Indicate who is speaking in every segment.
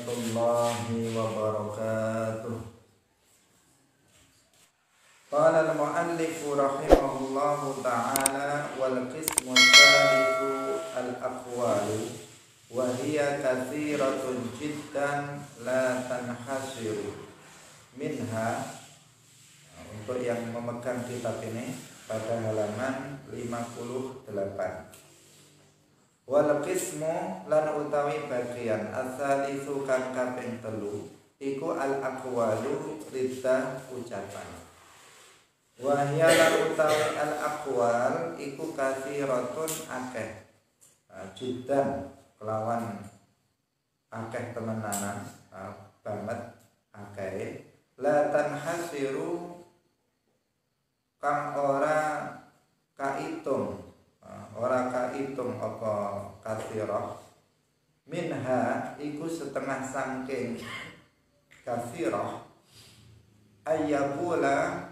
Speaker 1: warahmatullahi wabarakatuh. Qala al-mu'allifu rahimahullahu ta'ala wal qismu tsalitsu al-aqwalu wa hiya katsiratun jiddan la tanhasiru minha. Untuk yang memegang kitab ini pada halaman 58. Wal qismu lan utawi bagian asalisu kang kaping 3 iku al aqwalu rida ucapan. Wa hiya lan utawi al aqwal iku katsiratun akeh. Jiddan kelawan akeh temenanan banget akeh. La tanhasiru kang ora kaitung apa katsirah minha iku setengah sangking katsirah ayyakula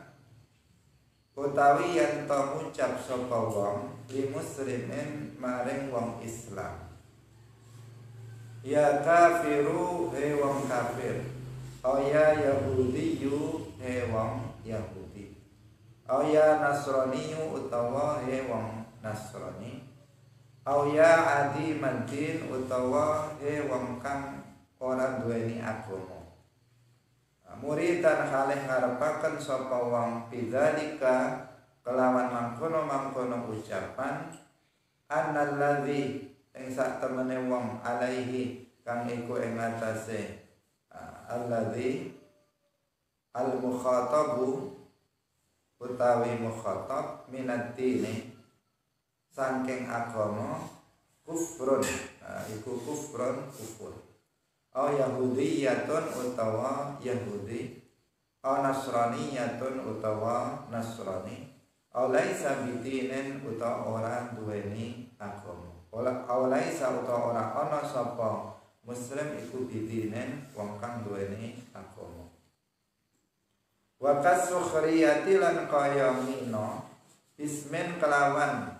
Speaker 1: utawi yen to ngucap sapa wong li muslimin maring wong Islam ya kafiru he wong kafir ya yahudiyu he wong Yahudi ya nasraniyu utawa he wong Nasrani ya adi madin utawa he wong kang ora duweni agama muridan halih ngarepaken sapa wong bidzalika kelawan mangkono ucapan annalladzi ing sak temene wong alaihi kang iku ing atase alladzi al-mukhatabu utawi mukhatab minad-dini saking agama kufrun iku kufur yahudiyatun utawa yahudi nasraniyatun utawa nasrani laisa bidinin utawa ora duweni agama laisa utawa ora ana sapa muslim iku bidinin wong kang duweni agama wa kasukhriyati lan kaya mina bismin kelawan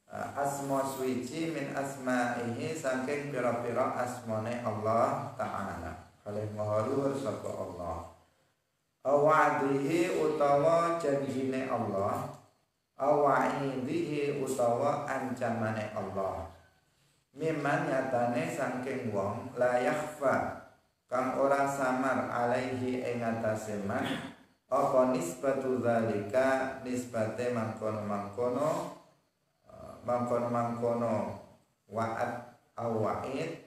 Speaker 1: asma suci min asma'ihi saking pira-pira asmane Allah Ta'ala kalih maha luhur sapa Allah wa'dihi utawa janjine Allah wa'idihi utawa ancamane Allah mimman nyatane saking wong la yakhfa kang ora samar alaihi ing atase man apa nisbatu zalika nisbate mangkono wa'ad wa'id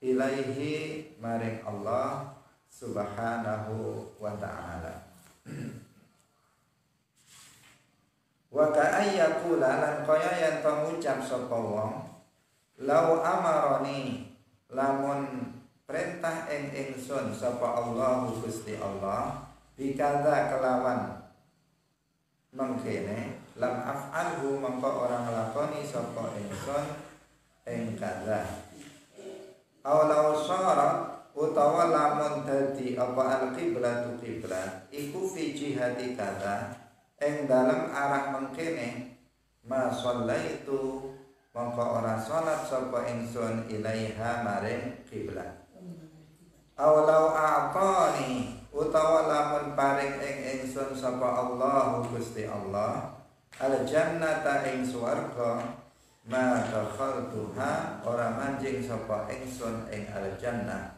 Speaker 1: ilaihi maring Allah subhanahu wa ta'ala wa ka'ayyakula lan kaya yen to ngucap sapa wong lau amaroni lamun perintah ing ingsun sapa Allah Gusti Allah bikadza kelawan mengkene lam af'alhu mongko orang nglakoni sapa ingsun ing kadza aw syarat utawa lamun dadi apa al-qiblatu qiblat iku fi jihati kadza ing dalem arah mengkene ma shallaitu mongko ora salat sapa ingsun ilaiha maring qiblat aw law a'tani utawa lamun paring ing ingsun sapa Allah Gusti Allah al jannata ing swarga ma dakhaltuha ora manjing sapa ingsun ing al jannah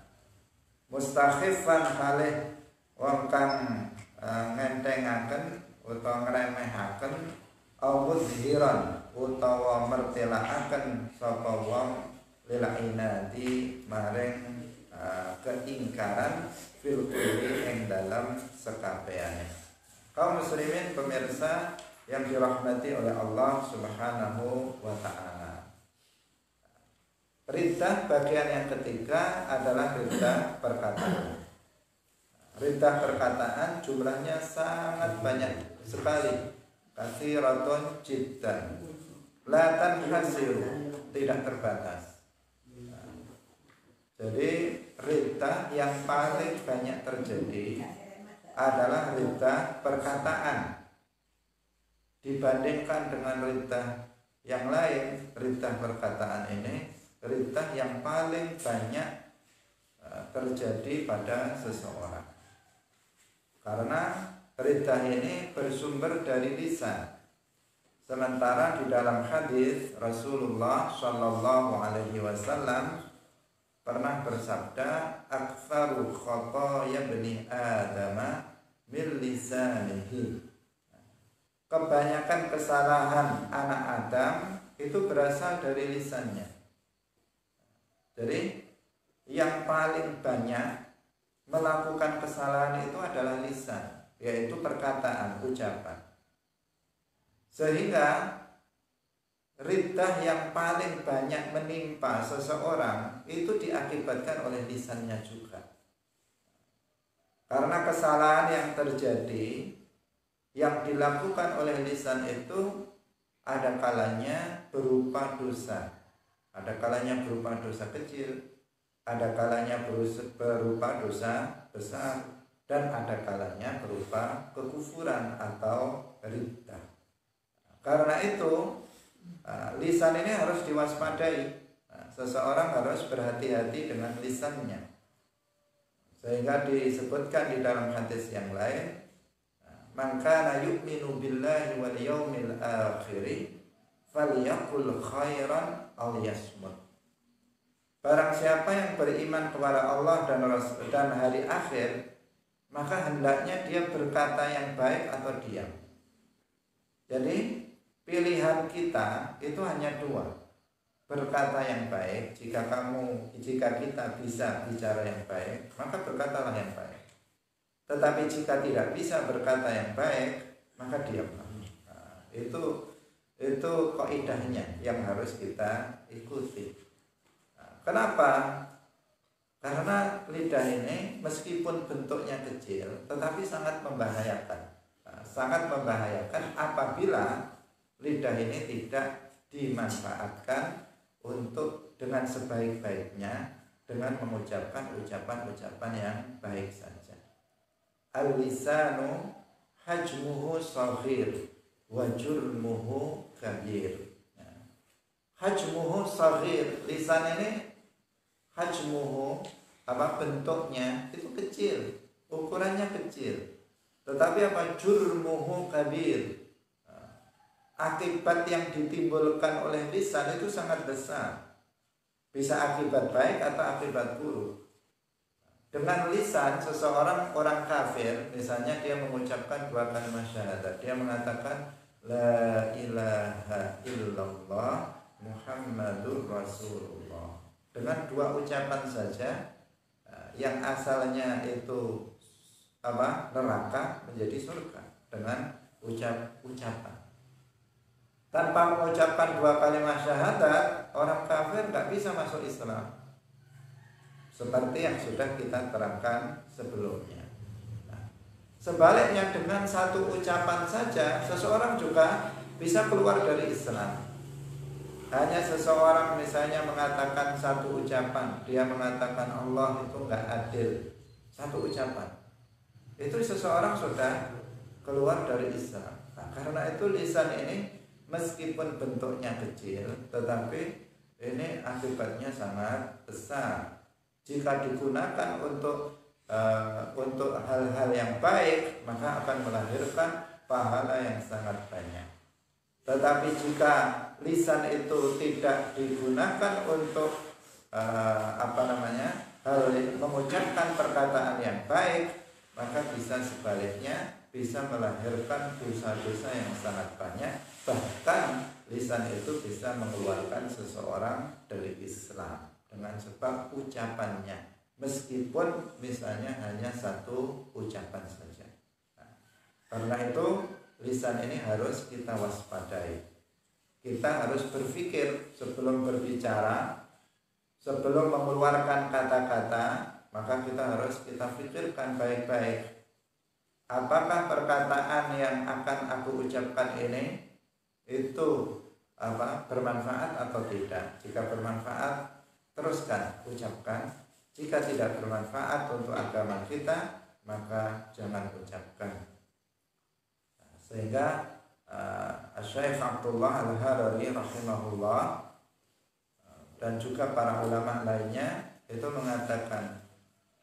Speaker 1: mustakhifan halih wong kang ngentengaken utawa ngremehaken mudhiran utawa mertelakaken sapa wong lil inadi maring keingkaran fil kulli ing dalam sekabehane. Kaum muslimin pemirsa yang dirahmati oleh Allah Subhanahu wa ta'ala. Riddah bagian yang ketiga adalah riddah perkataan. Riddah perkataan jumlahnya sangat banyak sekali. Katsiratun jiddan. La tanhasiru, tidak terbatas. Jadi riddah yang paling banyak terjadi adalah riddah perkataan. Dibandingkan dengan riddah yang lain, riddah perkataan ini riddah yang paling banyak terjadi pada seseorang. Karena riddah ini bersumber dari lisan. Sementara di dalam hadis Rasulullah Shallallahu Alaihi Wasallam pernah bersabda, "Aktsaru khotoya bani Adam min lisanihi." Kebanyakan kesalahan anak Adam itu berasal dari lisannya. Jadi yang paling banyak melakukan kesalahan itu adalah lisan, yaitu perkataan, ucapan. Sehingga riddah yang paling banyak menimpa seseorang itu diakibatkan oleh lisannya juga. Karena kesalahan yang terjadi, yang dilakukan oleh lisan itu ada kalanya berupa dosa. Ada kalanya berupa dosa kecil, ada kalanya berupa dosa besar, dan ada kalanya berupa kekufuran atau riddah. Karena itu lisan ini harus diwaspadai. Seseorang harus berhati-hati dengan lisannya. Sehingga disebutkan di dalam hadis yang lain, "Man kana yu'minu billahi wal yawmil akhir falyaqul khairan aw liyasmut." Barang siapa yang beriman kepada Allah dan hari akhir, maka hendaknya dia berkata yang baik atau diam. Jadi pilihan kita itu hanya dua, berkata yang baik. Jika kita bisa bicara yang baik, maka berkatalah yang baik. Tetapi jika tidak bisa berkata yang baik, maka diamlah. Itu kaidahnya yang harus kita ikuti. Kenapa? Karena lidah ini meskipun bentuknya kecil, tetapi sangat membahayakan. Sangat membahayakan apabila lidah ini tidak dimanfaatkan untuk dengan sebaik-baiknya, dengan mengucapkan ucapan-ucapan yang baik saja. Al-lisanu hajmuhu saghir wa jurmuhu kabir. Hajmuhu saghir, lisan ini hajmuhu, bentuknya itu kecil, ukurannya kecil. Tetapi jurmuhu kabir, akibat yang ditimbulkan oleh lisan itu sangat besar. Bisa akibat baik atau akibat buruk. Dengan lisan seseorang, orang kafir, misalnya dia mengucapkan dua kalimat syahadat, dia mengatakan la ilaha illallah Muhammadur Rasulullah. Dengan dua ucapan saja, yang asalnya itu neraka menjadi surga dengan ucapan. Tanpa mengucapkan dua kalimat syahadat, orang kafir nggak bisa masuk Islam. Seperti yang sudah kita terangkan sebelumnya. Sebaliknya dengan satu ucapan saja, seseorang juga bisa keluar dari Islam. Hanya seseorang misalnya mengatakan satu ucapan, dia mengatakan Allah itu nggak adil, satu ucapan, itu seseorang sudah keluar dari Islam. Karena itu lisan ini meskipun bentuknya kecil, tetapi ini akibatnya sangat besar. Jika digunakan untuk hal-hal yang baik, maka akan melahirkan pahala yang sangat banyak. Tetapi jika lisan itu tidak digunakan untuk mengucapkan perkataan yang baik, maka bisa sebaliknya, bisa melahirkan dosa-dosa yang sangat banyak. Bahkan lisan itu bisa mengeluarkan seseorang dari Islam dengan sebab ucapannya, meskipun misalnya hanya satu ucapan saja. Karena itu lisan ini harus kita waspadai. Kita harus berpikir sebelum berbicara, sebelum mengeluarkan kata-kata, maka kita pikirkan baik-baik. Apakah perkataan yang akan aku ucapkan ini itu bermanfaat atau tidak? Jika bermanfaat, teruskan ucapkan. Jika tidak bermanfaat untuk agama kita, maka jangan ucapkan. Sehingga Syekh Abdullah Al-Harari rahimahullah dan juga para ulama lainnya itu mengatakan,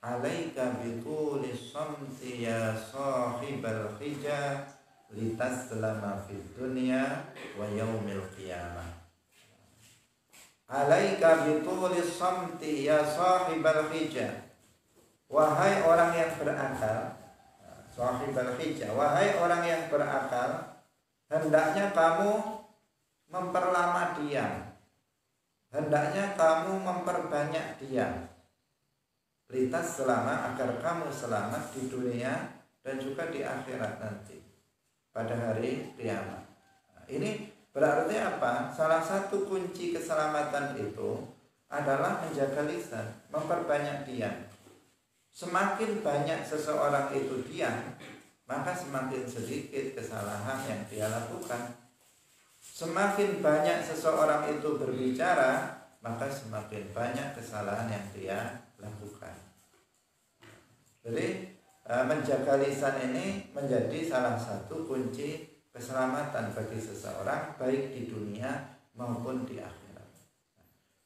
Speaker 1: alaika bitulis samti ya sahibal hija litaslama fid dunya wa yaumil qiyamah. Alaika bitulis samti ya sahibal hija, wahai orang yang berakal, sahibal hija, wahai orang yang berakal, hendaknya kamu memperlama diam, hendaknya kamu memperbanyak diam, lintas selama agar kamu selamat di dunia dan juga di akhirat nanti pada hari kiamat. Nah, ini berarti apa? Salah satu kunci keselamatan itu adalah menjaga lisan, memperbanyak diam. Semakin banyak seseorang itu diam, maka semakin sedikit kesalahan yang dia lakukan. Semakin banyak seseorang itu berbicara, maka semakin banyak kesalahan yang dia lakukan. Jadi menjaga lisan ini menjadi salah satu kunci keselamatan bagi seseorang, baik di dunia maupun di akhirat.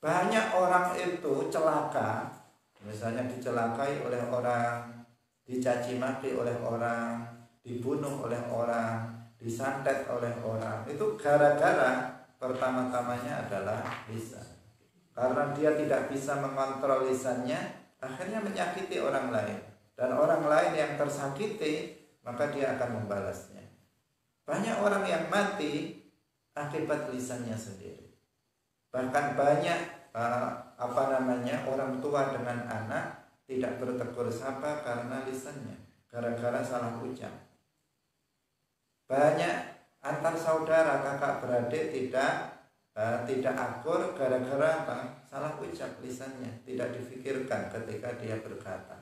Speaker 1: Banyak orang itu celaka, misalnya dicelakai oleh orang, dicaci maki oleh orang, dibunuh oleh orang, disantet oleh orang, itu gara-gara pertama-tamanya adalah lisan. Karena dia tidak bisa mengontrol lisannya, akhirnya menyakiti orang lain, dan orang lain yang tersakiti maka dia akan membalasnya. Banyak orang yang mati akibat lisannya sendiri. Bahkan banyak orang tua dengan anak tidak bertegur sapa karena lisannya, gara-gara salah ucap. Banyak antar saudara kakak beradik tidak akur gara-gara apa? Salah ucap lisannya, tidak difikirkan ketika dia berkata.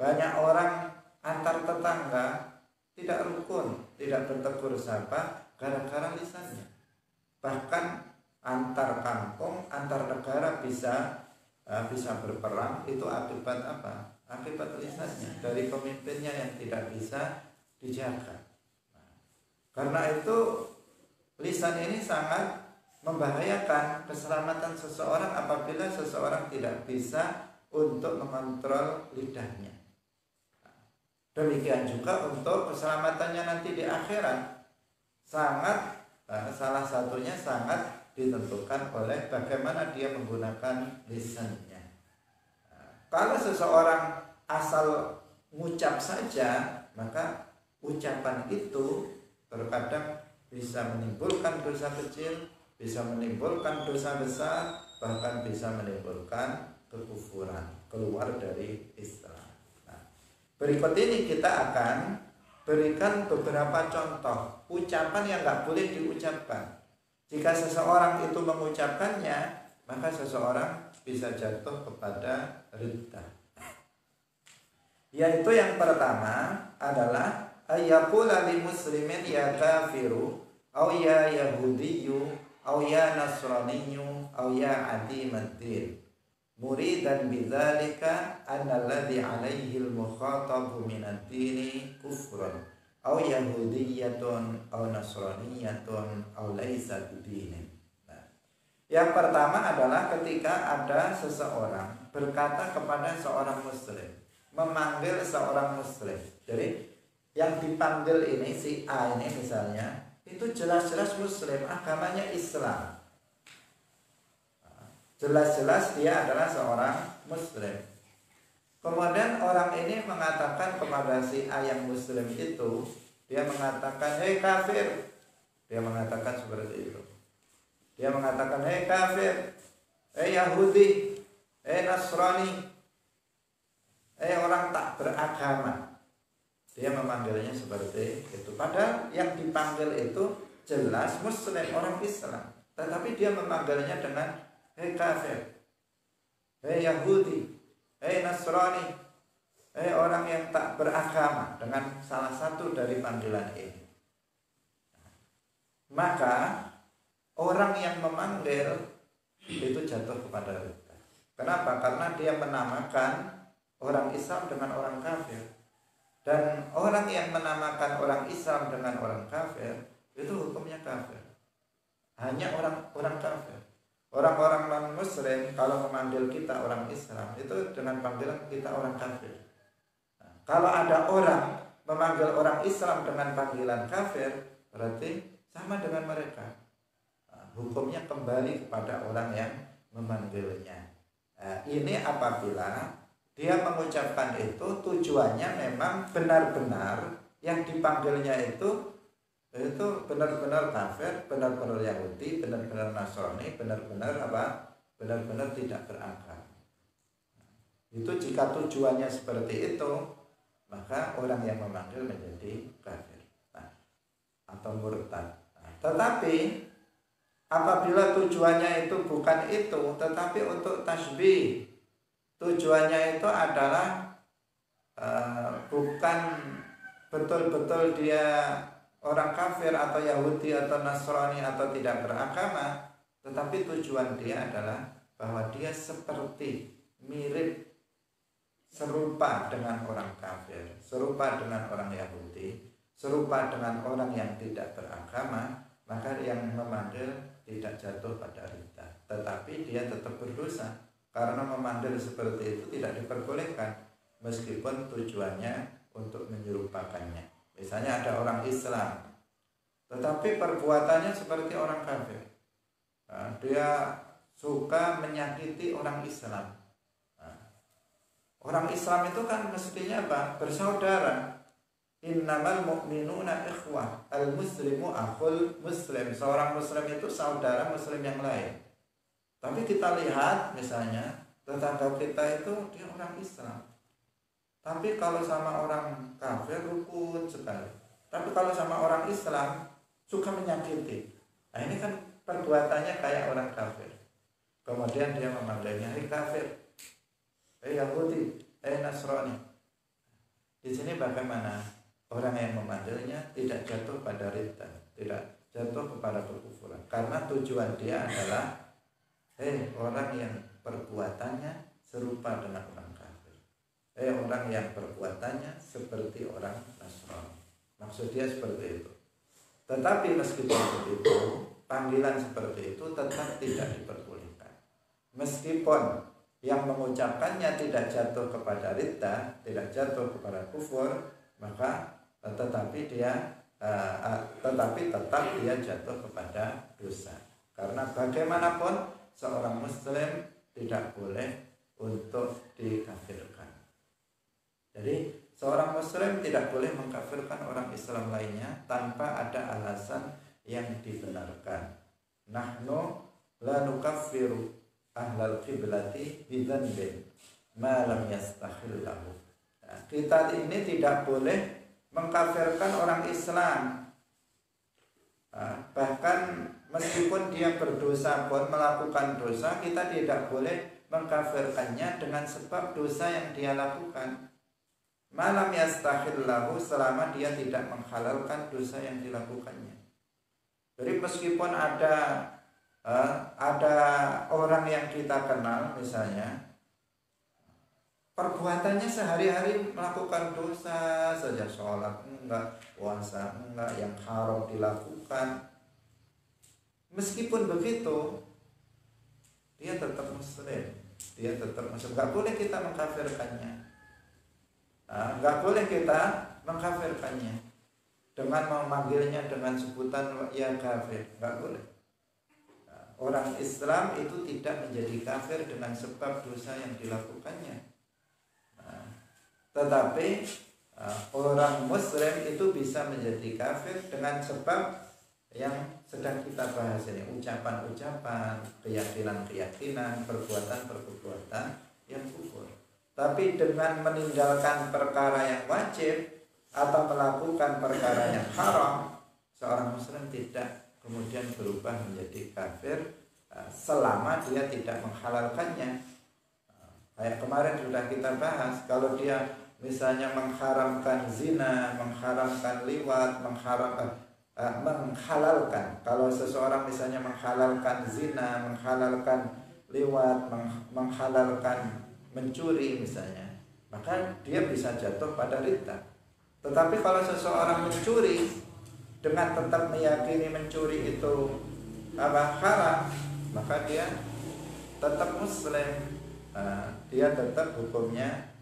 Speaker 1: Banyak orang antar tetangga tidak rukun, tidak bertegur sapa gara-gara lisannya. Bahkan antar kampung, antar negara bisa berperang itu akibat apa? Akibat lisannya, dari pemimpinnya yang tidak bisa dijaga. Karena itu lisan ini sangat membahayakan keselamatan seseorang apabila seseorang tidak bisa untuk mengontrol lidahnya. Demikian juga untuk keselamatannya nanti di akhirat, salah satunya sangat ditentukan oleh bagaimana dia menggunakan lisannya. Kalau seseorang asal mengucap saja, maka ucapan itu terkadang bisa menimbulkan dosa kecil, bisa menimbulkan dosa besar, bahkan bisa menimbulkan kekufuran, keluar dari Islam. Nah, berikut ini kita akan berikan beberapa contoh ucapan yang nggak boleh diucapkan. Jika seseorang itu mengucapkannya, maka seseorang bisa jatuh kepada riddah. Yaitu yang pertama adalah ayyaqula li muslimin ya kafiru au ya yahudiyyu au ya nasraniyyu au ya adimaddin muridan bidzalika anna alladhi alaihi al-mukhatabu min ad-dini kufrun au yahudiyyatun au nasraniyyatun au laisa bidinin. Nah, yang pertama adalah ketika ada seseorang berkata kepada seorang muslim, memanggil seorang muslim. Jadi yang dipanggil ini si A ini misalnya, itu jelas-jelas muslim, agamanya Islam, jelas-jelas dia adalah seorang muslim. Kemudian orang ini mengatakan kepada si A yang muslim itu, dia mengatakan, hei kafir. Dia mengatakan seperti itu. Dia mengatakan, hei kafir, hei Yahudi, hei Nasrani, hei orang tak beragama. Dia memanggilnya seperti itu. Padahal yang dipanggil itu jelas muslim, orang Islam, tetapi dia memanggilnya dengan hei kafir, hei Yahudi, hei Nasrani, hei orang yang tak beragama, dengan salah satu dari panggilan ini. Maka orang yang memanggil itu jatuh kepada riddah. Kenapa? Karena dia menamakan orang Islam dengan orang kafir. Dan orang yang menamakan orang Islam dengan orang kafir itu hukumnya kafir. Hanya orang kafir. Orang-orang non-Muslim kalau memanggil kita orang Islam itu dengan panggilan kita orang kafir. Nah, kalau ada orang memanggil orang Islam dengan panggilan kafir, berarti sama dengan mereka. Nah, hukumnya kembali kepada orang yang memanggilnya. Nah, ini apabila dia mengucapkan itu tujuannya memang benar-benar yang dipanggilnya itu benar-benar kafir, benar-benar Yahudi, benar-benar Nasrani, benar-benar apa? Benar-benar tidak beragama. Itu jika tujuannya seperti itu, maka orang yang memanggil menjadi kafir, atau murtad. Tetapi apabila tujuannya itu bukan itu, tetapi untuk tasbih, tujuannya itu adalah bukan betul-betul dia orang kafir atau Yahudi atau Nasrani atau tidak beragama, tetapi tujuan dia adalah bahwa dia seperti mirip, serupa dengan orang kafir, serupa dengan orang Yahudi, serupa dengan orang yang tidak beragama, maka yang memanggil tidak jatuh pada ridha, tetapi dia tetap berdosa karena memanggil seperti itu tidak diperbolehkan meskipun tujuannya untuk menyerupakannya. Misalnya ada orang Islam, tetapi perbuatannya seperti orang kafir. Nah, dia suka menyakiti orang Islam. Nah, orang Islam itu kan mestinya apa? Bersaudara. Innamal mu'minuna ikhwah, al-muslimu akhul muslim. Seorang muslim itu saudara muslim yang lain. Tapi kita lihat misalnya tetangga kita itu dia orang Islam, tapi kalau sama orang kafir rukun sekali. Tapi kalau sama orang Islam suka menyakiti. Nah ini kan perbuatannya kayak orang kafir. Kemudian dia memanggilnya hei kafir, hei Yahudi, hei Nasrani. Di sini bagaimana orang yang memanggilnya tidak jatuh pada ridha, tidak jatuh kepada kekufuran, karena tujuan dia adalah hei orang yang perbuatannya serupa dengan orang kafir. Orang yang perbuatannya seperti orang Nasrani. Maksud dia seperti itu. Tetapi meskipun begitu, panggilan seperti itu tetap tidak diperbolehkan. Meskipun yang mengucapkannya tidak jatuh kepada ridha, tidak jatuh kepada kufur, maka tetap dia jatuh kepada dosa. Karena bagaimanapun seorang muslim tidak boleh untuk dikafirkan. Jadi seorang muslim tidak boleh mengkafirkan orang Islam lainnya tanpa ada alasan yang dibenarkan. Nahnu la nukaffiru ahlal qiblati bidzanbin ma lam yastakhil lahu. Nah, kita ini tidak boleh mengkafirkan orang Islam. Nah, bahkan meskipun dia berdosa pun, melakukan dosa, kita tidak boleh mengkafirkannya dengan sebab dosa yang dia lakukan. Malam yastakhillahu, selama dia tidak menghalalkan dosa yang dilakukannya. Jadi meskipun ada orang yang kita kenal misalnya, perbuatannya sehari-hari melakukan dosa saja, sholat enggak, puasa enggak, yang haram dilakukan. Meskipun begitu, dia tetap muslim, enggak boleh kita mengkafirkannya. Enggak boleh kita mengkafirkannya dengan memanggilnya dengan sebutan ya kafir, enggak boleh. Orang Islam itu tidak menjadi kafir dengan sebab dosa yang dilakukannya. Tetapi orang Muslim itu bisa menjadi kafir dengan sebab yang sedang kita bahas ini, ucapan-ucapan, keyakinan-keyakinan, perbuatan-perbuatan yang kufur. Tapi dengan meninggalkan perkara yang wajib atau melakukan perkara yang haram, seorang muslim tidak kemudian berubah menjadi kafir selama dia tidak menghalalkannya. Kayak kemarin sudah kita bahas, kalau dia misalnya mengharamkan zina, mengharamkan liwat, menghalalkan. Kalau seseorang misalnya menghalalkan zina, menghalalkan liwat, menghalalkan mencuri misalnya, maka dia bisa jatuh pada ridha. Tetapi kalau seseorang mencuri dengan tetap meyakini mencuri itu haram, maka dia tetap muslim, dia tetap hukumnya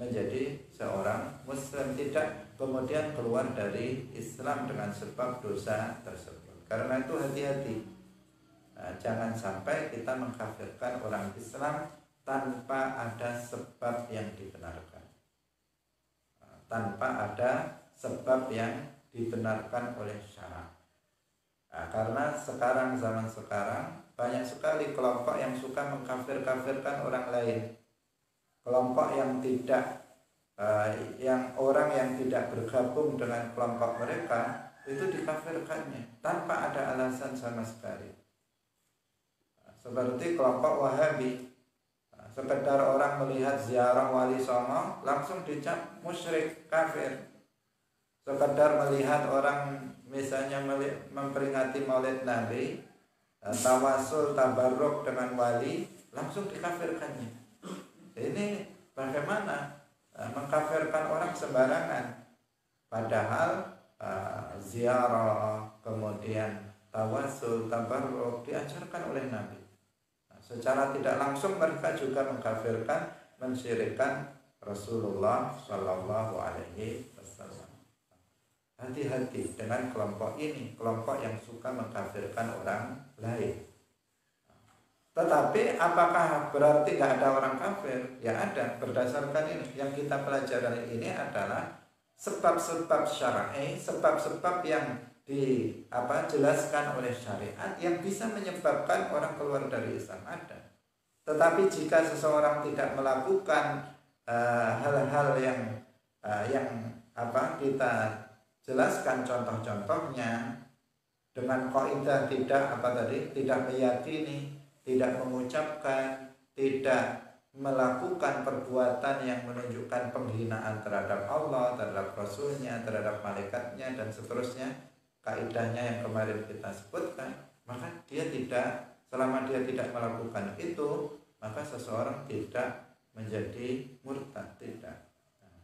Speaker 1: menjadi seorang muslim, tidak kemudian keluar dari Islam dengan sebab dosa tersebut. Karena itu hati-hati, jangan sampai kita mengkafirkan orang Islam tanpa ada sebab yang dibenarkan, tanpa ada sebab yang dibenarkan oleh syara. Karena zaman sekarang banyak sekali kelompok yang suka mengkafir-kafirkan orang lain, kelompok yang tidak orang yang tidak bergabung dengan kelompok mereka itu dikafirkannya tanpa ada alasan sama sekali. Seperti kelompok Wahabi, sekedar orang melihat ziarah Wali Songo langsung dicap musyrik, kafir. Sekedar melihat orang misalnya memperingati Maulid Nabi, tawasul, tabarruk dengan wali, langsung dikafirkannya. Ini bagaimana mengkafirkan orang sembarangan, padahal ziarah, kemudian tawasul, tabarruk diajarkan oleh Nabi. Secara tidak langsung mereka juga mengkafirkan, mensyirikkan Rasulullah Shallallahu Alaihi Wasallam. Hati-hati dengan kelompok ini, kelompok yang suka mengkafirkan orang lain. Tetapi apakah berarti nggak ada orang kafir? Ya ada. Berdasarkan ini yang kita pelajari ini adalah sebab-sebab syar'i, sebab-sebab yang dijelaskan oleh syariat yang bisa menyebabkan orang keluar dari Islam ada. Tetapi jika seseorang tidak melakukan hal-hal yang kita jelaskan contoh-contohnya dengan kaidah tidak meyakini, tidak mengucapkan, tidak melakukan perbuatan yang menunjukkan penghinaan terhadap Allah, terhadap Rasulnya, terhadap malaikatnya dan seterusnya, kaidahnya yang kemarin kita sebutkan, maka selama dia tidak melakukan itu, maka seseorang tidak menjadi murtad, tidak.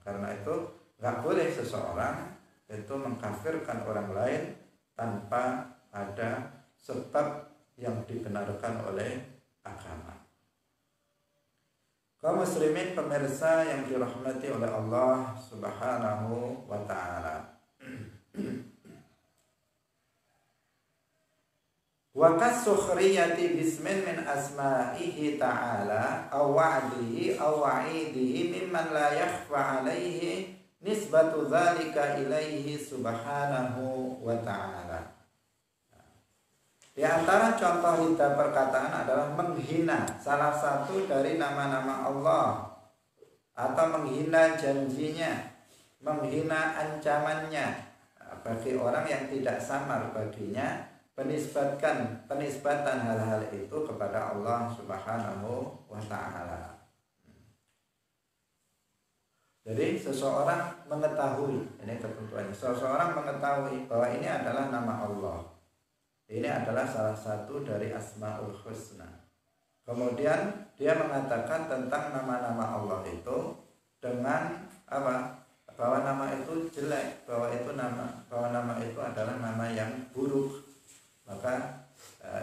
Speaker 1: Karena itu nggak boleh seseorang itu mengkafirkan orang lain tanpa ada sebab yang dibenarkan oleh agama. Kaum muslimin pemirsa yang dirahmati oleh Allah Subhanahu wa taala. Wa kasukhriyati bismin min asma'ihi ta'ala aw wa'dihi aw wa'idihi mimman la yakhfa 'alaihi nisbatu dzalika ilaihi subhanahu wa ta'ala. Di antara contoh hina perkataan adalah menghina salah satu dari nama-nama Allah, atau menghina janjinya, menghina ancamannya bagi orang yang tidak samar baginya, penisbatan hal-hal itu kepada Allah Subhanahu wa ta'ala. Jadi seseorang mengetahui, ini ketentuannya, seseorang mengetahui bahwa ini adalah nama Allah, ini adalah salah satu dari Asmaul Husna. Kemudian dia mengatakan tentang nama-nama Allah itu dengan apa? Bahwa nama itu jelek, bahwa nama itu adalah nama yang buruk. Maka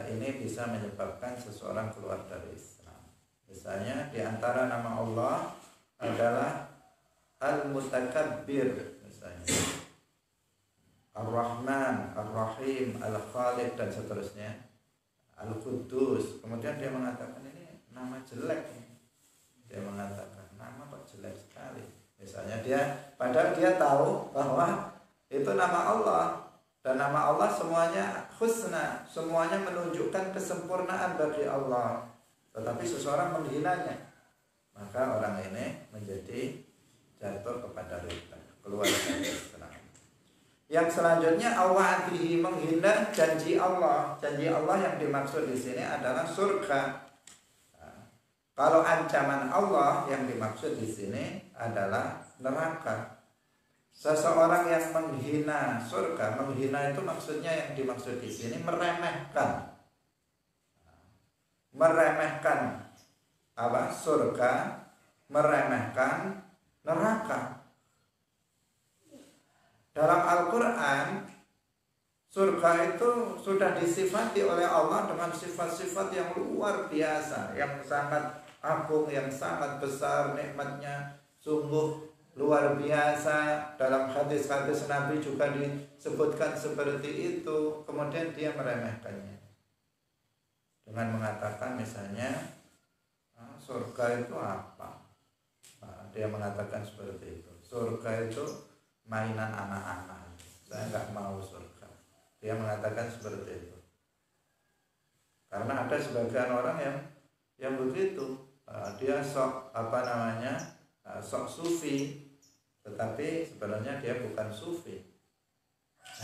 Speaker 1: ini bisa menyebabkan seseorang keluar dari Islam. Misalnya di antara nama Allah adalah Al-Mutakabbir, misalnya Ar-Rahman, Ar-Rahim, Al-Khaliq dan seterusnya, Al-Quddus. Kemudian dia mengatakan ini nama jelek. Dia mengatakan nama kok jelek sekali. Misalnya padahal dia tahu bahwa itu nama Allah. Dan nama Allah semuanya husna, semuanya menunjukkan kesempurnaan bagi Allah. Tetapi seseorang menghinanya, maka orang ini menjadi jatuh kepada ridha, keluar dari Islam. Yang selanjutnya awadihi, menghina janji Allah. Janji Allah yang dimaksud di sini adalah surga. Kalau ancaman Allah yang dimaksud di sini adalah neraka. Seseorang yang menghina surga, menghina itu maksudnya yang dimaksud di sini meremehkan apa? Surga, meremehkan neraka. Dalam Al-Quran Surga itu sudah disifati oleh Allah dengan sifat-sifat yang luar biasa, yang sangat agung, yang sangat besar nikmatnya, sungguh luar biasa. Dalam hadis-hadis Nabi juga disebutkan seperti itu. Kemudian dia meremehkannya dengan mengatakan misalnya, surga itu apa? Dia mengatakan seperti itu. Surga itu mainan anak-anak. Saya nggak mau surga. Dia mengatakan seperti itu. Karena ada sebagian orang yang begitu. Dia sok sok sufi, tetapi sebenarnya dia bukan sufi.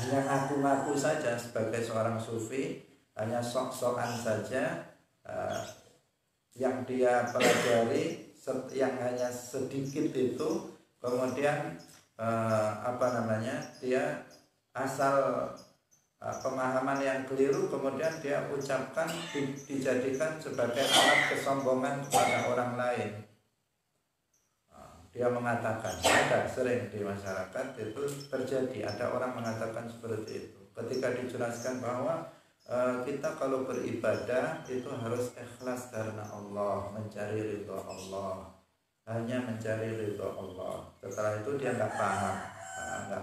Speaker 1: Hanya ngaku-ngaku saja sebagai seorang sufi, hanya sok-sokan saja. Yang dia pelajari yang hanya sedikit itu, kemudian dia asal pemahaman yang keliru, kemudian dia ucapkan, dijadikan sebagai alat kesombongan kepada orang lain. Dia mengatakan, ada sering di masyarakat itu terjadi, ada orang mengatakan seperti itu ketika dijelaskan bahwa kita kalau beribadah itu harus ikhlas karena Allah, mencari ridho Allah, hanya mencari ridho Allah. Setelah itu dia nggak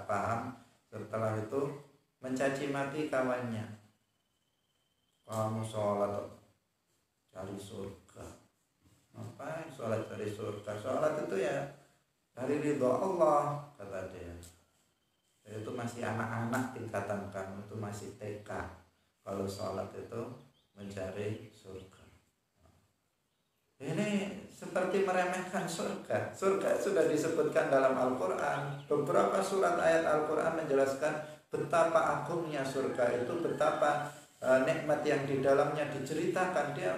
Speaker 1: paham. Setelah itu mencaci maki kawannya. Kamu sholat cari surga, ngapain sholat cari surga? Sholat itu ya cari ridho Allah, kata dia. Itu masih anak-anak tingkatan kamu, itu masih TK. Kalau sholat itu mencari surga. Ini seperti meremehkan surga. Surga sudah disebutkan dalam Al-Quran. Beberapa surat ayat Al-Quran menjelaskan betapa agungnya surga itu, betapa nikmat yang di dalamnya diceritakan. Dia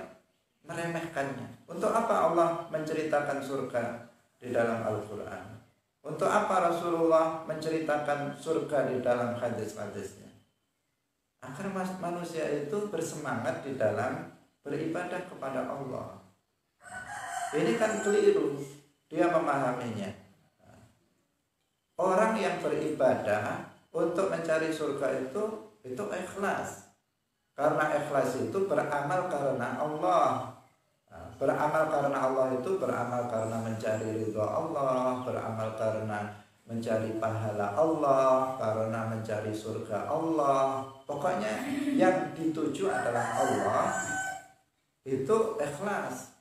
Speaker 1: meremehkannya. Untuk apa Allah menceritakan surga di dalam Al-Quran? Untuk apa Rasulullah menceritakan surga di dalam hadis-hadisnya? Agar manusia itu bersemangat di dalam beribadah kepada Allah. Ini kan keliru dia memahaminya. Orang yang beribadah untuk mencari surga itu ikhlas. Karena ikhlas itu beramal karena Allah. Beramal karena Allah itu beramal karena mencari ridho Allah, beramal karena mencari pahala Allah, karena mencari surga Allah. Pokoknya yang dituju adalah Allah, itu ikhlas.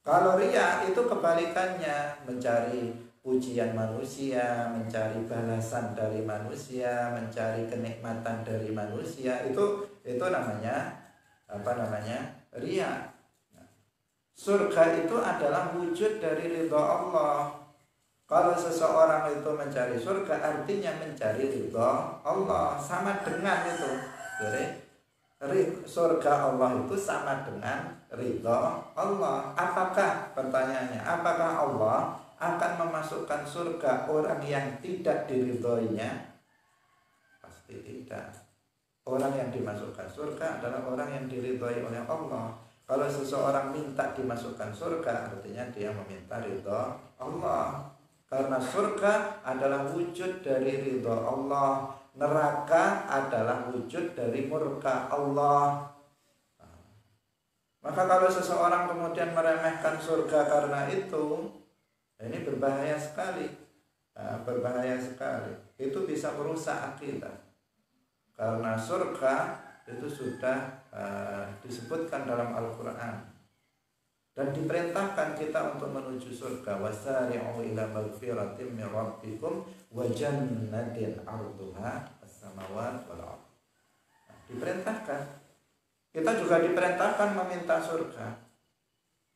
Speaker 1: Kalau riya itu kebalikannya, mencari pujian manusia, mencari balasan dari manusia, mencari kenikmatan dari manusia, itu namanya riya. Surga itu adalah wujud dari ridho Allah. Kalau seseorang itu mencari surga, artinya mencari ridho Allah, sama dengan itu. Jadi surga Allah itu sama dengan ridho Allah. Apakah, pertanyaannya, apakah Allah akan memasukkan surga orang yang tidak diridhoinya? Pasti tidak. Orang yang dimasukkan surga adalah orang yang diridhoi oleh Allah. Kalau seseorang minta dimasukkan surga, artinya dia meminta ridho Allah. Karena surga adalah wujud dari ridho Allah, neraka adalah wujud dari murka Allah. Maka kalau seseorang kemudian meremehkan surga karena itu, ini berbahaya sekali. Berbahaya sekali. Itu bisa merusak akidah. Karena surga itu sudah disebutkan dalam Al-Quran dan diperintahkan kita untuk menuju surga. Wasari'u ila magfiratin min rabbikum wa jannatin 'arduha as-samawati wal ardh. Diperintahkan. Kita juga diperintahkan meminta surga.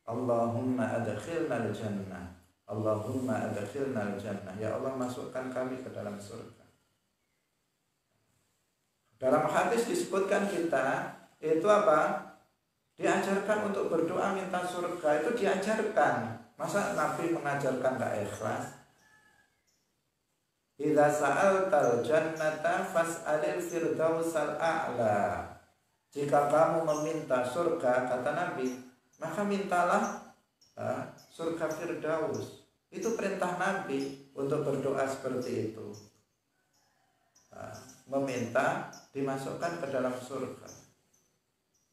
Speaker 1: Allahumma adkhilnal jannah. Allahumma adkhilnal jannah. Ya Allah, masukkan kami ke dalam surga. Dalam hadis disebutkan kita itu apa? Diajarkan untuk berdoa minta surga, itu diajarkan. Masa Nabi mengajarkan tidak ikhlas? Idza sa'altal jannata fas'alil firdausal a'la. Jika kamu meminta surga, kata Nabi, maka mintalah surga Firdaus. Itu perintah Nabi untuk berdoa seperti itu. meminta dimasukkan ke dalam surga.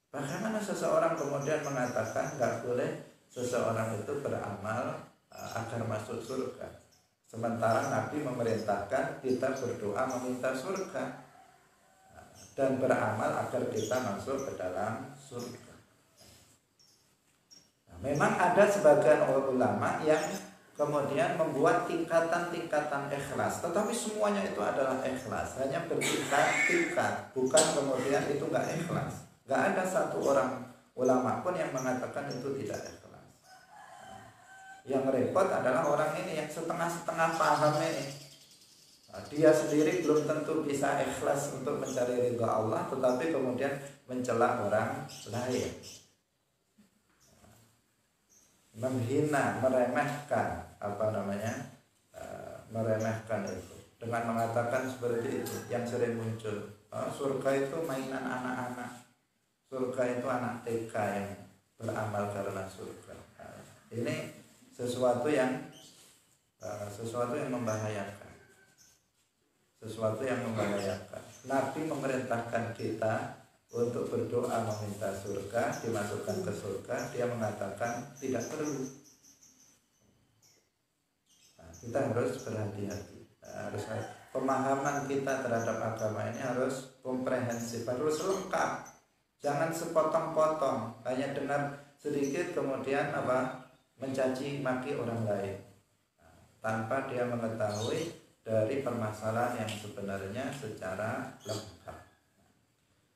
Speaker 1: Bagaimana seseorang kemudian mengatakan nggak boleh seseorang itu beramal agar masuk surga, sementara Nabi memerintahkan kita berdoa meminta surga dan beramal agar kita masuk ke dalam surga. Nah, memang ada sebagian ulama yang kemudian membuat tingkatan-tingkatan ikhlas, tetapi semuanya itu adalah ikhlas, hanya bertingkat-tingkat, bukan kemudian itu nggak ikhlas. Nggak ada satu orang ulama pun yang mengatakan itu tidak ikhlas. Yang repot adalah orang ini yang setengah-setengah paham ini. Dia sendiri belum tentu bisa ikhlas untuk mencari ridha Allah, tetapi kemudian mencela orang lain, menghina, meremehkan, meremehkan itu dengan mengatakan seperti itu. Yang sering muncul, surga itu mainan anak-anak, surga itu anak TK yang beramal karena surga. Ini sesuatu yang membahayakan. Sesuatu yang membahayakan. Nabi memerintahkan kita untuk berdoa meminta surga, dimasukkan ke surga. Dia mengatakan tidak perlu. Kita harus berhati-hati. Pemahaman kita terhadap agama ini harus komprehensif, harus lengkap. Jangan sepotong-potong, hanya dengar sedikit kemudian mencaci maki orang lain tanpa dia mengetahui dari permasalahan yang sebenarnya secara lengkap.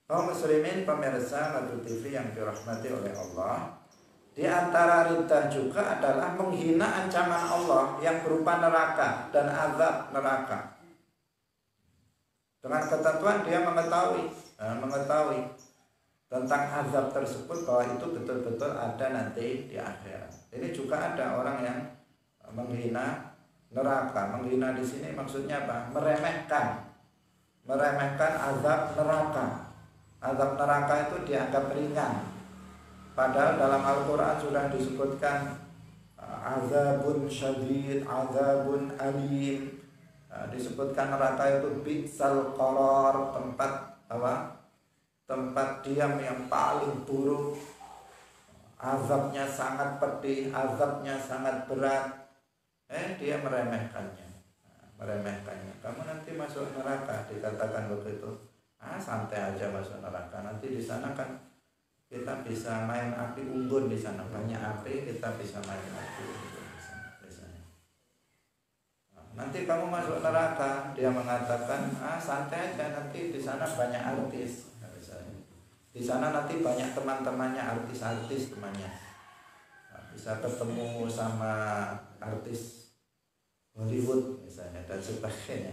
Speaker 1: Kaum muslimin pemirsa Nadu TV yang dirahmati oleh Allah, di antara ridha juga adalah menghina ancaman Allah yang berupa neraka dan azab neraka. Dengan ketentuan dia mengetahui tentang azab tersebut, bahwa itu betul-betul ada nanti di akhirat. Ini juga ada orang yang menghina neraka. Menghina di sini maksudnya apa? Meremehkan azab neraka. Azab neraka itu dianggap ringan, padahal dalam Al-Quran sudah disebutkan azabun syadid, azabun alim. Disebutkan neraka itu bi'sal qarar, tempat diam yang paling buruk, azabnya sangat pedih, azabnya sangat berat. Dia meremehkannya. Kamu nanti masuk neraka, dikatakan begitu. Santai aja masuk neraka. Nanti di sana kan kita bisa main api unggun, di sana banyak api, kita bisa main api unggun di sana. Nanti kamu masuk neraka, dia mengatakan santai aja, nanti di sana banyak artis. Di sana nanti banyak teman-temannya, artis-artis temannya. Bisa ketemu sama artis Hollywood misalnya dan sebagainya.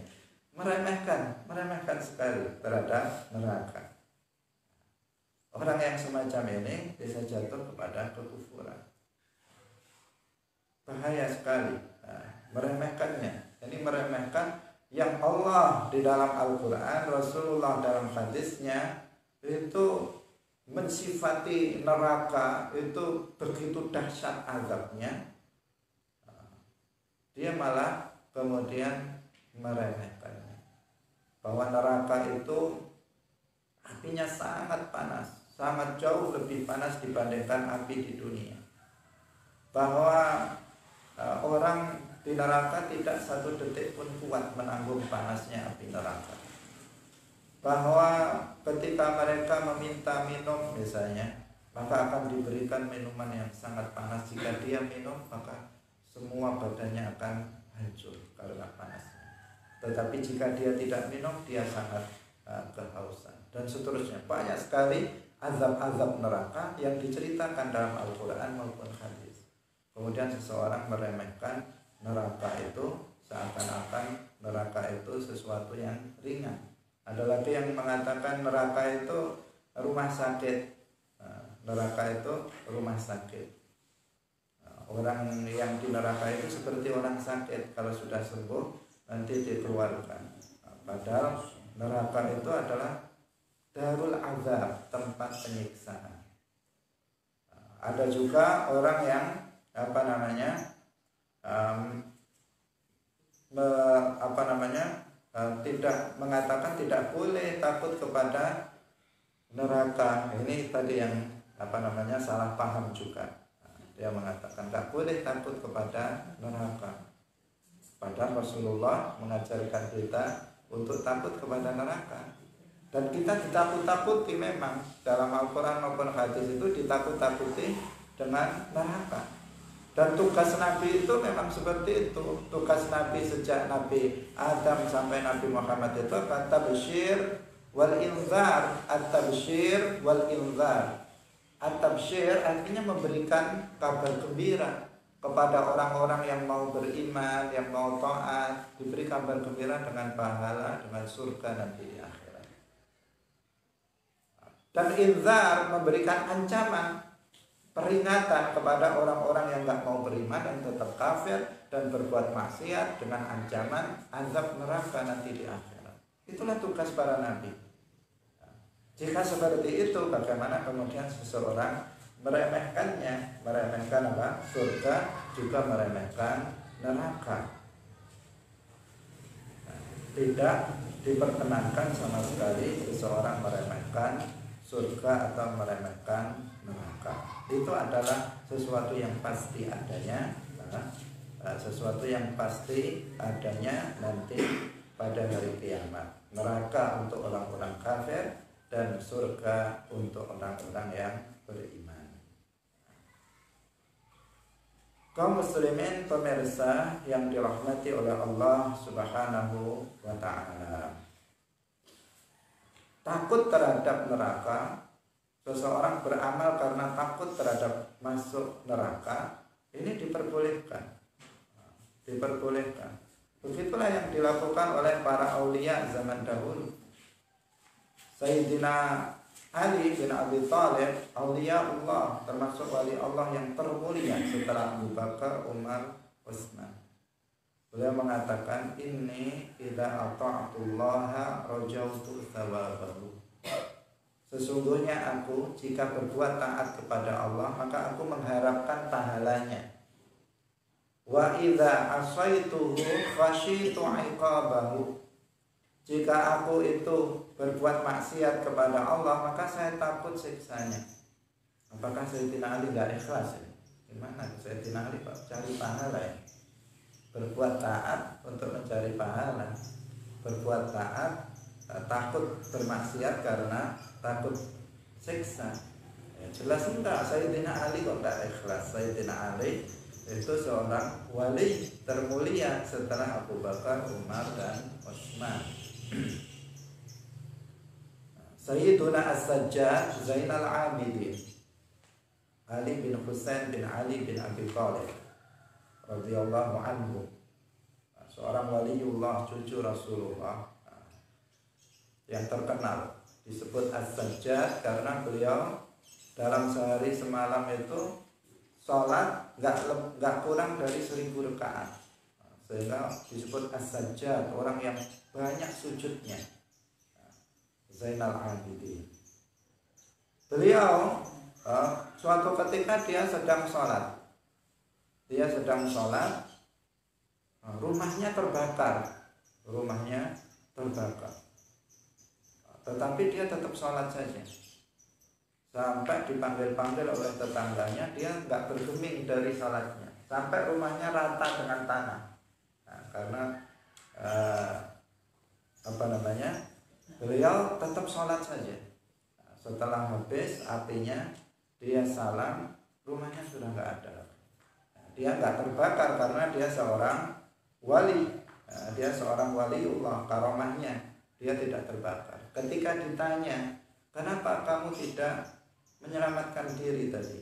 Speaker 1: Meremehkan sekali terhadap neraka. Orang yang semacam ini bisa jatuh kepada kekufuran. Bahaya sekali. Meremehkannya. Ini meremehkan yang Allah di dalam Al-Quran, Rasulullah dalam hadisnya itu mensifati neraka itu begitu dahsyat azabnya. Dia malah kemudian meremehkannya, bahwa neraka itu apinya sangat panas, sangat jauh lebih panas dibandingkan api di dunia. Bahwa orang di neraka tidak satu detik pun kuat menanggung panasnya api neraka. Bahwa ketika mereka meminta minum misalnya, maka akan diberikan minuman yang sangat panas. Jika dia minum, maka semua badannya akan hancur karena panasnya. Tetapi jika dia tidak minum, dia sangat kehausan. Dan seterusnya. Banyak sekali azab-azab neraka yang diceritakan dalam Al-Quran maupun hadis. Kemudian seseorang meremehkan neraka itu, seakan-akan neraka itu sesuatu yang ringan. Ada lagi yang mengatakan neraka itu rumah sakit. Neraka itu rumah sakit. Orang yang di neraka itu seperti orang sakit, kalau sudah sembuh nanti dikeluarkan. Padahal neraka itu adalah darul azab, tempat penyiksaan. Ada juga orang yang tidak mengatakan tidak boleh takut kepada neraka. Ini tadi yang salah paham juga. Dia mengatakan tidak boleh takut kepada neraka. Padahal Rasulullah mengajarkan kita untuk takut kepada neraka. Dan kita ditakut-takuti memang dalam Al-Quran maupun hadis itu ditakut-takuti dengan neraka. Dan tugas Nabi itu memang seperti itu. Tugas Nabi sejak Nabi Adam sampai Nabi Muhammad itu at-tabsyir wal inzar. At-tabsyir wal inzar. At-tabsyir artinya memberikan kabar gembira kepada orang-orang yang mau beriman, yang mau taat, diberi kabar gembira dengan pahala, dengan surga nanti di akhirat. Dan inzar memberikan ancaman, peringatan kepada orang-orang yang nggak mau beriman dan tetap kafir dan berbuat maksiat dengan ancaman azab neraka nanti di akhirat. Itulah tugas para nabi. Jika seperti itu, bagaimana kemudian seseorang meremehkannya, meremehkan apa? Surga, juga meremehkan neraka. Tidak diperkenankan sama sekali seseorang meremehkan surga atau meremehkan neraka. Itu adalah sesuatu yang pasti adanya, sesuatu yang pasti adanya nanti pada hari kiamat. Neraka untuk orang-orang kafir dan surga untuk orang-orang yang beriman. Kaum muslimin pemirsa yang dirahmati oleh Allah Subhanahu wa ta'ala. Takut terhadap neraka, seseorang beramal karena takut terhadap masuk neraka, ini diperbolehkan. Diperbolehkan. Begitulah yang dilakukan oleh para aulia zaman dahulu. Sayyidina Ali bin Abi Thalib, aulia Allah, termasuk wali Allah yang termulia setelah Abu Bakar, Umar, Utsman. Beliau mengatakan, inni idza ata'tullaha rajautu thawabahu. Sesungguhnya aku jika berbuat taat kepada Allah, maka aku mengharapkan pahalanya. Wa idza asaituhu khasyitu 'iqabahu. Jika aku itu berbuat maksiat kepada Allah, maka saya takut siksanya. Apakah Sayyidina Ali tidak ikhlas ya? Gimana Sayyidina Ali Pak cari pahala ya? Berbuat taat untuk mencari pahala, berbuat taat takut bermaksiat karena takut siksa. Ya, jelas enggak, Sayyidina Ali kok enggak ikhlas. Sayyidina Ali itu seorang wali termulia setelah Abu Bakar, Umar, dan Utsman. Sayyiduna As-Sajjad Zainal Abidin Ali bin Husain bin Ali bin Abi Thalib radhiyallahu anhu, seorang waliullah, cucu Rasulullah yang terkenal, disebut As-Sajjad karena beliau dalam sehari semalam itu sholat nggak kurang dari 1000 rakaat, sehingga disebut As-Sajjad, orang yang banyak sujudnya. Zainal Abidin. Beliau suatu ketika dia sedang sholat. Rumahnya terbakar. Tetapi dia tetap sholat saja. Sampai dipanggil-panggil oleh tetangganya, dia nggak bergeming dari sholatnya. Sampai rumahnya rata dengan tanah. Nah, karena beliau tetap sholat saja. Nah, setelah habis apinya, dia salam, rumahnya sudah nggak ada. Nah, dia nggak terbakar karena dia seorang wali. Nah, dia seorang waliullah, karomahnya dia tidak terbakar. Ketika ditanya, kenapa kamu tidak menyelamatkan diri tadi?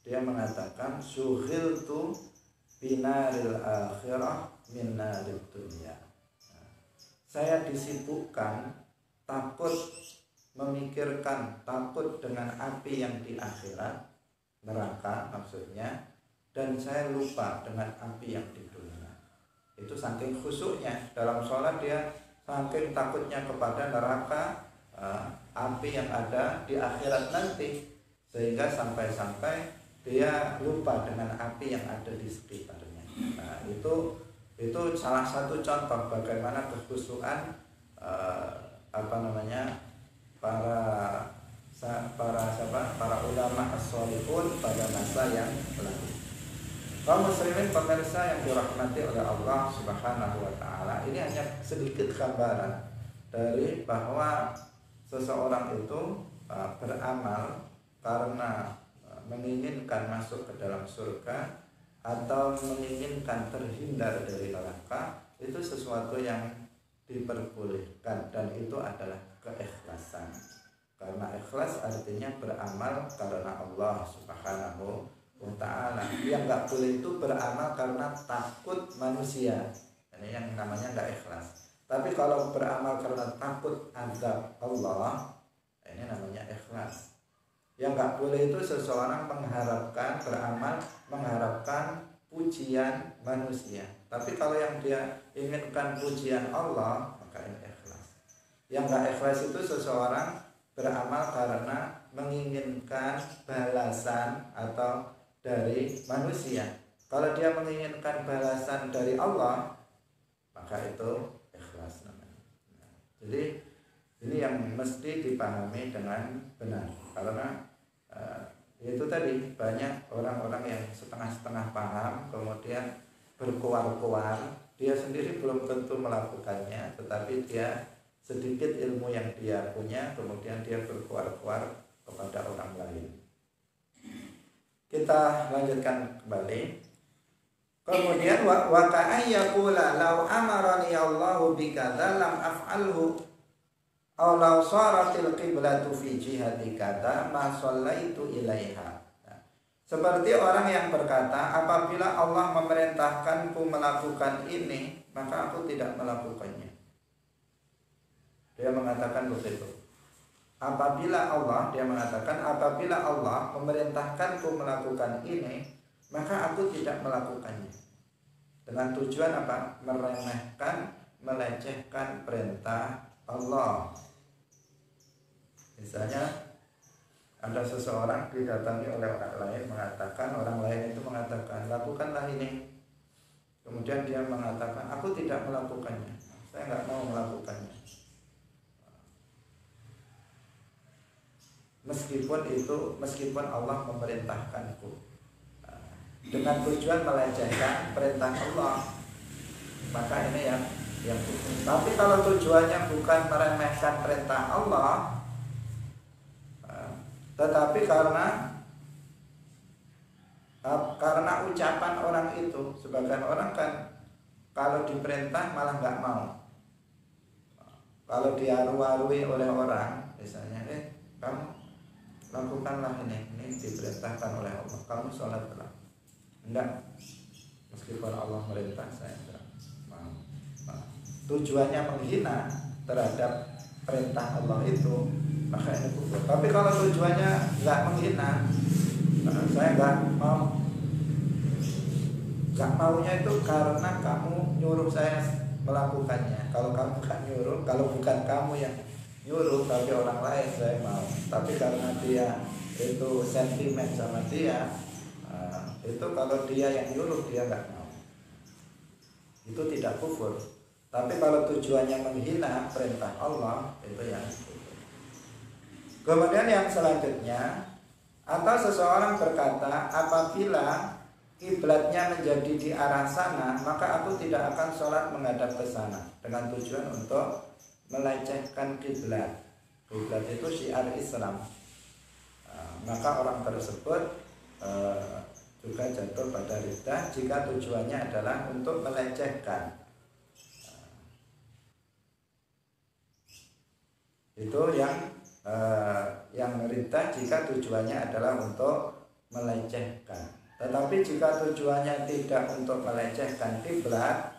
Speaker 1: Dia mengatakan, syughiltu binaril akhirah min narid dunya. Saya disibukkan takut memikirkan, takut dengan api yang di akhirat, neraka maksudnya, dan saya lupa dengan api yang di dunia. Itu saking khusyuknya dalam sholat, dia saking takutnya kepada neraka, api yang ada di akhirat nanti, sehingga sampai-sampai dia lupa dengan api yang ada di sekitarnya. Nah, itu Itu salah satu contoh bagaimana kekhusyukan para ulama as-shalihun pada masa yang lalu. Kaum muslimin pemirsa yang dirahmati oleh Allah Subhanahu wa taala, ini hanya sedikit gambaran dari bahwa seseorang itu beramal karena menginginkan masuk ke dalam surga atau menginginkan terhindar dari neraka, itu sesuatu yang diperbolehkan, dan itu adalah keikhlasan. Karena ikhlas artinya beramal karena Allah Subhanahu wa ta'ala. Yang nggak boleh itu beramal karena takut manusia, ini yang namanya nggak ikhlas. Tapi kalau beramal karena takut azab Allah, ini namanya ikhlas. Yang nggak boleh itu seseorang mengharapkan beramal, mengharapkan pujian manusia. Tapi kalau yang dia inginkan pujian Allah, maka ini ikhlas. Yang nggak ikhlas itu seseorang beramal karena menginginkan balasan atau dari manusia. Kalau dia menginginkan balasan dari Allah, maka itu ikhlas namanya. Jadi ini yang mesti dipahami dengan benar. Karena itu tadi banyak orang-orang yang setengah-setengah paham, kemudian berkuar-kuar. Dia sendiri belum tentu melakukannya, tetapi dia sedikit ilmu yang dia punya, kemudian dia berkuar-kuar kepada orang lain. Kita lanjutkan kembali. Kemudian wa ka'ayyaqula law amarani Allahu bikadza lam af'alhu aw law saratil qiblatu fi jihati kadza ma shallaitu ilaiha. Seperti orang yang berkata, apabila Allah memerintahkanku melakukan ini, maka aku tidak melakukannya. Dia mengatakan begitu. Apabila Allah memerintahkanku melakukan ini, maka aku tidak melakukannya. Dengan tujuan apa? Meremehkan, melecehkan perintah Allah. Misalnya ada seseorang didatangi oleh orang lain, orang lain itu mengatakan, lakukanlah ini. Kemudian dia mengatakan, aku tidak melakukannya, saya nggak mau melakukannya. Meskipun Allah memerintahkanku, dengan tujuan melecehkan perintah Allah, maka ini yang hukum. Tapi kalau tujuannya bukan meremehkan perintah Allah, tetapi karena ucapan orang itu, sebagian orang kan kalau diperintah malah nggak mau. Kalau diaru-arui oleh orang, misalnya, kamu lakukanlah ini diperintahkan oleh Allah, kamu sholatlah. Enggak, meskipun Allah merintah saya enggak mau. Tujuannya menghina terhadap perintah Allah itu, maka ini kufur. Tapi kalau tujuannya enggak menghina, saya enggak mau. Enggak maunya itu karena kamu nyuruh saya melakukannya. Kalau kamu enggak nyuruh, kalau bukan kamu yang nyuruh tapi orang lain, saya mau. Tapi karena dia itu sentimen sama dia, itu kalau dia yang nyuruh dia nggak mau, itu tidak kufur. Tapi kalau tujuannya menghina perintah Allah, itu yang kufur. Kemudian yang selanjutnya, atau seseorang berkata, apabila kiblatnya menjadi di arah sana, maka aku tidak akan sholat menghadap ke sana, dengan tujuan untuk melecehkan kiblat. Kiblat itu syiar Islam. Maka orang tersebut juga jatuh pada riddah jika tujuannya adalah untuk melecehkan. Itu yang riddah jika tujuannya adalah untuk melecehkan. Tetapi jika tujuannya tidak untuk melecehkan kiblat,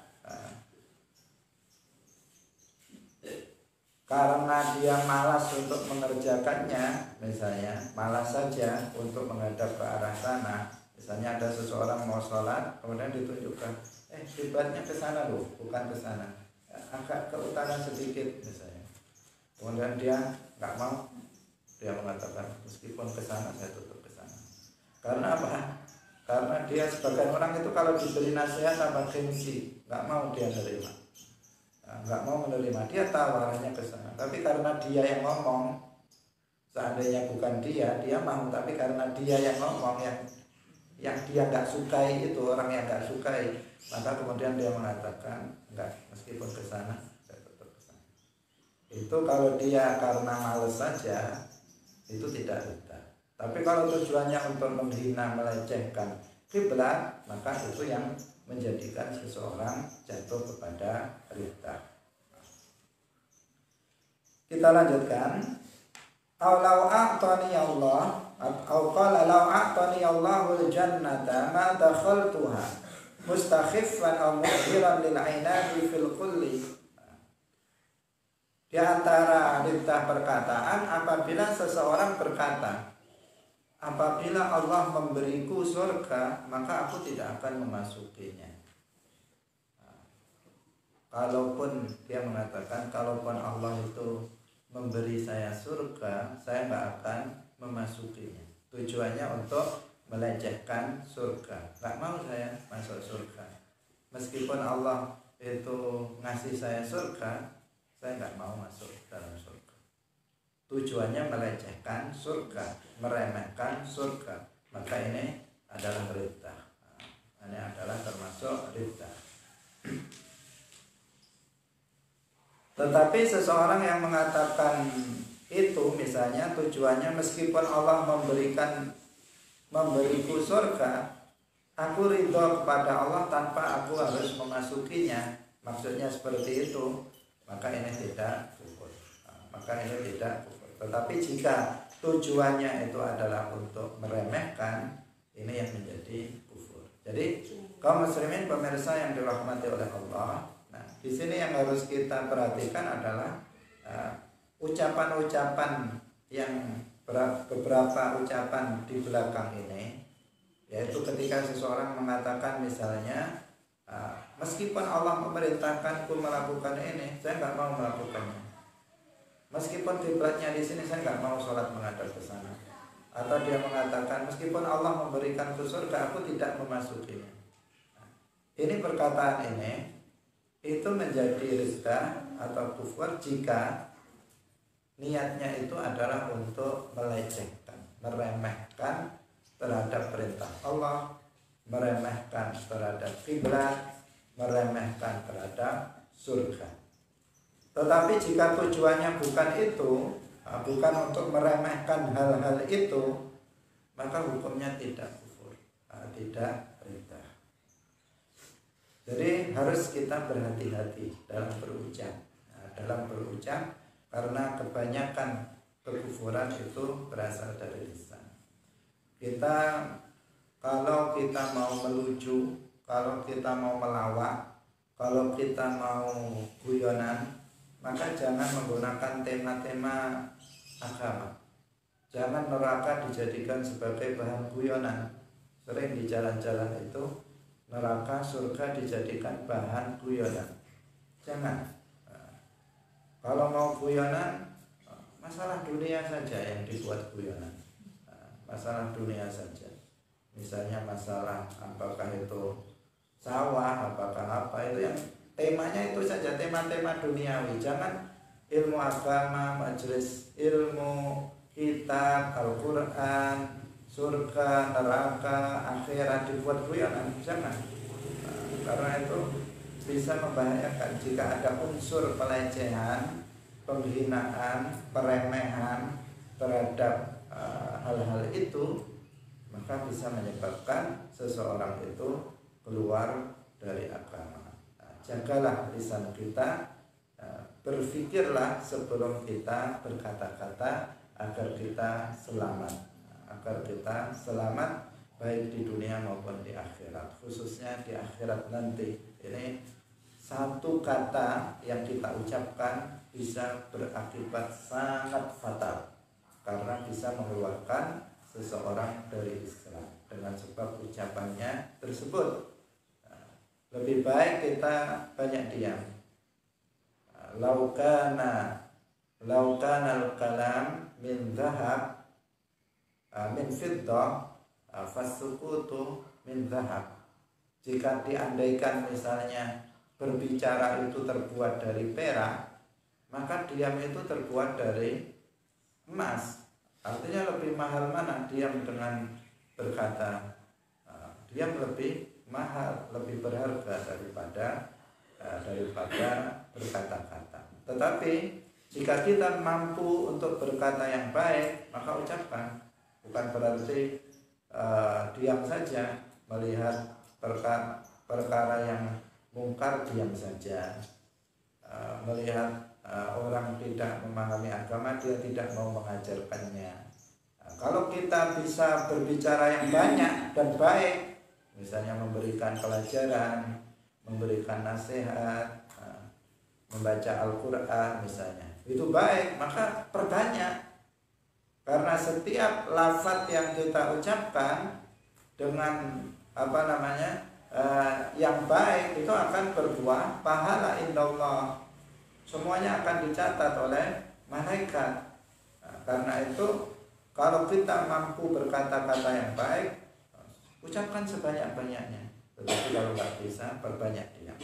Speaker 1: karena dia malas untuk mengerjakannya, misalnya malas saja untuk menghadap ke arah sana. Misalnya ada seseorang mau sholat, kemudian ditunjukkan, kiblatnya ke sana loh, bukan ke sana, agak ke utara sedikit misalnya. Kemudian dia nggak mau, dia mengatakan meskipun ke sana saya tutup ke sana. Karena apa? Karena dia sebagian orang itu kalau diberi nasihat apa gengsi, nggak mau dia menerima, nggak mau menerima. Dia tahu arahnya ke sana. Tapi karena dia yang ngomong, seandainya bukan dia mau. Tapi karena dia yang ngomong, yang dia nggak sukai itu, orang yang nggak sukai, maka kemudian dia mengatakan enggak, meskipun ke sana saya tetap ke sana. Itu kalau dia karena males saja, itu tidak ridha. Tapi kalau tujuannya untuk menghina, melecehkan kiblat, maka itu yang menjadikan seseorang jatuh kepada ridha. Kita lanjutkan. Aulau a'tani Allah, atau qala law a'tani Allahul jannata ma dakhaltuha mustakhiffan aw mudhiran lil 'inabi fil kulli. Di antara perintah perkataan, apabila seseorang berkata, apabila Allah memberiku surga, maka aku tidak akan memasukinya. Kalaupun dia mengatakan, kalaupun Allah itu memberi saya surga, saya nggak akan memasukinya. Tujuannya untuk melecehkan surga. Nggak mau saya masuk surga. Meskipun Allah itu ngasih saya surga, saya nggak mau masuk dalam surga. Tujuannya melecehkan surga, meremehkan surga. Maka ini adalah ridha. Ini adalah termasuk ridha. Tetapi seseorang yang mengatakan itu, misalnya tujuannya meskipun Allah memberiku surga, aku ridho kepada Allah tanpa aku harus memasukinya, maksudnya seperti itu, maka ini tidak kufur. Tetapi jika tujuannya itu adalah untuk meremehkan, ini yang menjadi kufur. Jadi kaum muslimin pemirsa yang dirahmati oleh Allah, di sini yang harus kita perhatikan adalah ucapan-ucapan yang beberapa ucapan di belakang ini, yaitu ketika seseorang mengatakan misalnya, meskipun Allah memerintahkanku melakukan ini, saya nggak mau melakukannya. Meskipun kiblatnya di sini, saya nggak mau sholat menghadap ke sana. Atau dia mengatakan, meskipun Allah memberikanku surga, aku tidak memasukinya. Ini perkataan ini itu menjadi ridha atau kufur jika niatnya itu adalah untuk melecehkan, meremehkan terhadap perintah Allah, meremehkan terhadap kiblat, meremehkan terhadap surga. Tetapi jika tujuannya bukan itu, bukan untuk meremehkan hal-hal itu, maka hukumnya tidak kufur, tidak ridha. Jadi harus kita berhati-hati dalam berucap, karena kebanyakan kekufuran itu berasal dari lisan. Kalau kita mau melucu, kalau kita mau melawak, kalau kita mau guyonan, maka jangan menggunakan tema-tema agama. Jangan neraka dijadikan sebagai bahan guyonan. Sering di jalan-jalan itu neraka, surga dijadikan bahan guyonan. Jangan. Kalau mau guyonan, masalah dunia saja yang dibuat guyonan. Masalah dunia saja. Misalnya masalah apakah itu sawah, apakah apa, itu yang temanya itu saja, tema-tema duniawi. Jangan ilmu agama, majelis ilmu, kitab, Al-Quran, surga, neraka, akhirat dibuat guyonan. Jangan. Karena itu bisa membahayakan jika ada unsur pelecehan, penghinaan, peremehan terhadap hal-hal itu, maka bisa menyebabkan seseorang itu keluar dari agama. Jagalah lisan kita, berpikirlah sebelum kita berkata-kata agar kita selamat baik di dunia maupun di akhirat, khususnya di akhirat nanti. Ini satu kata yang kita ucapkan bisa berakibat sangat fatal, karena bisa mengeluarkan seseorang dari Islam dengan sebab ucapannya tersebut. Lebih baik kita banyak diam. Laukana al-kalam min dhahab min fiddah fasukutu min dzahab. Jika diandaikan misalnya berbicara itu terbuat dari perak, maka diam itu terbuat dari emas. Artinya lebih mahal mana diam dengan berkata? Diam lebih mahal, lebih berharga daripada berkata-kata. Tetapi jika kita mampu untuk berkata yang baik, maka ucapkan. Bukan berarti diam saja, melihat perkara yang mungkar diam saja, melihat orang tidak memahami agama, dia tidak mau mengajarkannya. Kalau kita bisa berbicara yang banyak dan baik, misalnya memberikan pelajaran, memberikan nasihat, membaca Al-Quran misalnya, itu baik, maka perbanyak. Karena setiap lafaz yang kita ucapkan dengan yang baik itu akan berbuah pahala indallah. Semuanya akan dicatat oleh malaikat. Karena itu kalau kita mampu berkata-kata yang baik, ucapkan sebanyak-banyaknya. Tetapi kalau nggak bisa, perbanyak diam.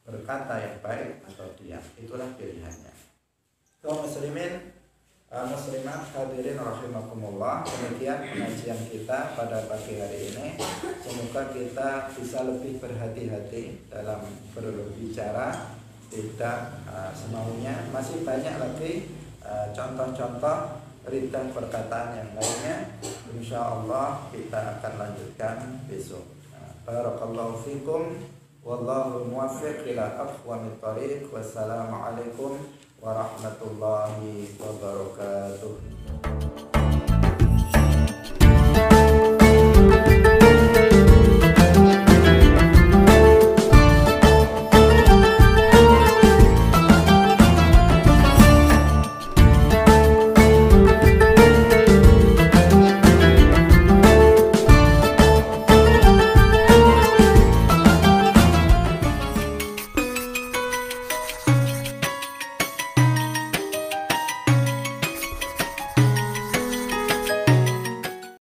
Speaker 1: Berkata yang baik atau diam, itulah pilihannya. Kaum muslimin, muslimat hadirin rahimakumullah, demikian pengajian kita pada pagi hari ini. Semoga kita bisa lebih berhati-hati dalam berbicara, tidak semaunya. Masih banyak lagi contoh-contoh ridha perkataan yang lainnya. Insya Allah kita akan lanjutkan besok. Barakallahu fikum, wallahu muwaffiq ila aqwamit thariq. Wassalamualaikum warahmatullahi wabarakatuh.